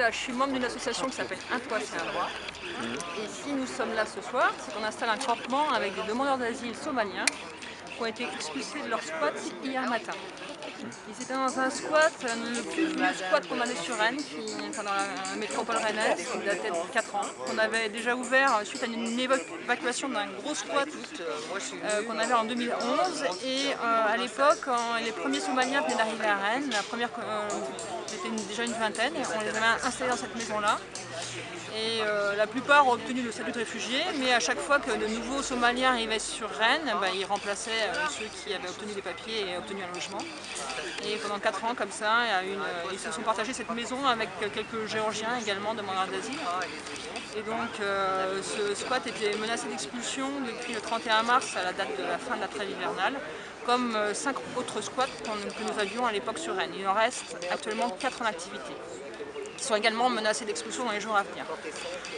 Voilà, je suis membre d'une association qui s'appelle Un toit, c'est un droit. Et si nous sommes là ce soir, c'est qu'on installe un campement avec des demandeurs d'asile somaliens qui ont été expulsés de leur squat hier matin. Ils étaient dans un squat, le plus vieux squat qu'on avait sur Rennes, dans la métropole rennaise, qui datait de 4 ans, qu'on avait déjà ouvert suite à une évacuation d'un gros squat qu'on avait en 2011. Et à l'époque, quand les premiers Somaliens venaient d'arriver à Rennes, c'était déjà une vingtaine, et on les avait installés dans cette maison-là. Et la plupart ont obtenu le statut de réfugié, mais à chaque fois que de nouveaux Somaliens arrivaient sur Rennes, ils remplaçaient ceux qui avaient obtenu des papiers et obtenu un logement. Et pendant 4 ans comme ça, ils se sont partagés cette maison avec quelques Géorgiens également demandeurs d'asile. Et donc ce squat était menacé d'expulsion depuis le 31 mars à la date de la fin de la trêve hivernale, comme 5 autres squats que nous avions à l'époque sur Rennes. Il en reste actuellement 4 en activité, qui sont également menacés d'expulsion dans les jours à venir.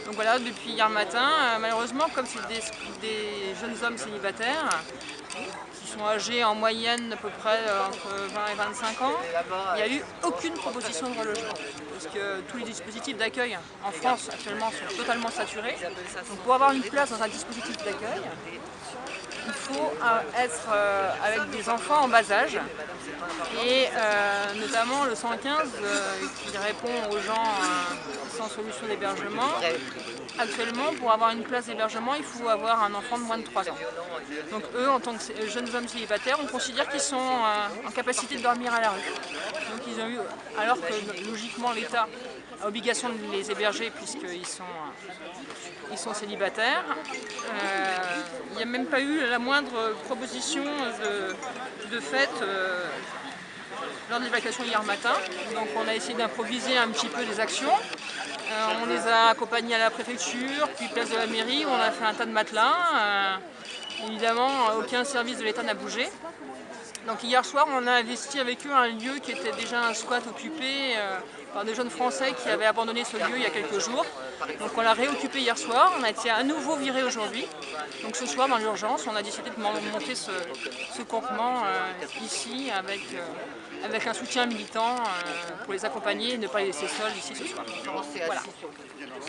Donc voilà, depuis hier matin, malheureusement, comme c'est des jeunes hommes célibataires, qui sont âgés en moyenne à peu près entre 20 et 25 ans, il n'y a eu aucune proposition de relogement. Parce que tous les dispositifs d'accueil en France actuellement sont totalement saturés. Donc pour avoir une place dans un dispositif d'accueil, il faut être avec des enfants en bas âge, et notamment le 115 qui répond aux gens sans solution d'hébergement. Actuellement, pour avoir une place d'hébergement, il faut avoir un enfant de moins de 3 ans. Donc eux, en tant que jeunes hommes célibataires, on considère qu'ils sont en capacité de dormir à la rue. Donc ils ont eu, alors que logiquement l'État a obligation de les héberger puisqu'ils sont célibataires, il n'y a même pas eu la moindre proposition de fait lors de l'évacuation hier matin. Donc on a essayé d'improviser un petit peu des actions. On les a accompagnés à la préfecture, puis place de la mairie, où on a fait un tas de matelas. Évidemment, aucun service de l'État n'a bougé. Donc hier soir, on a investi avec eux un lieu qui était déjà un squat occupé par des jeunes Français qui avaient abandonné ce lieu il y a quelques jours. Donc on l'a réoccupé hier soir, on a été à nouveau viré aujourd'hui. Donc ce soir, dans l'urgence, on a décidé de monter ce campement ici avec un soutien militant pour les accompagner et ne pas les laisser seuls ici ce soir. Voilà.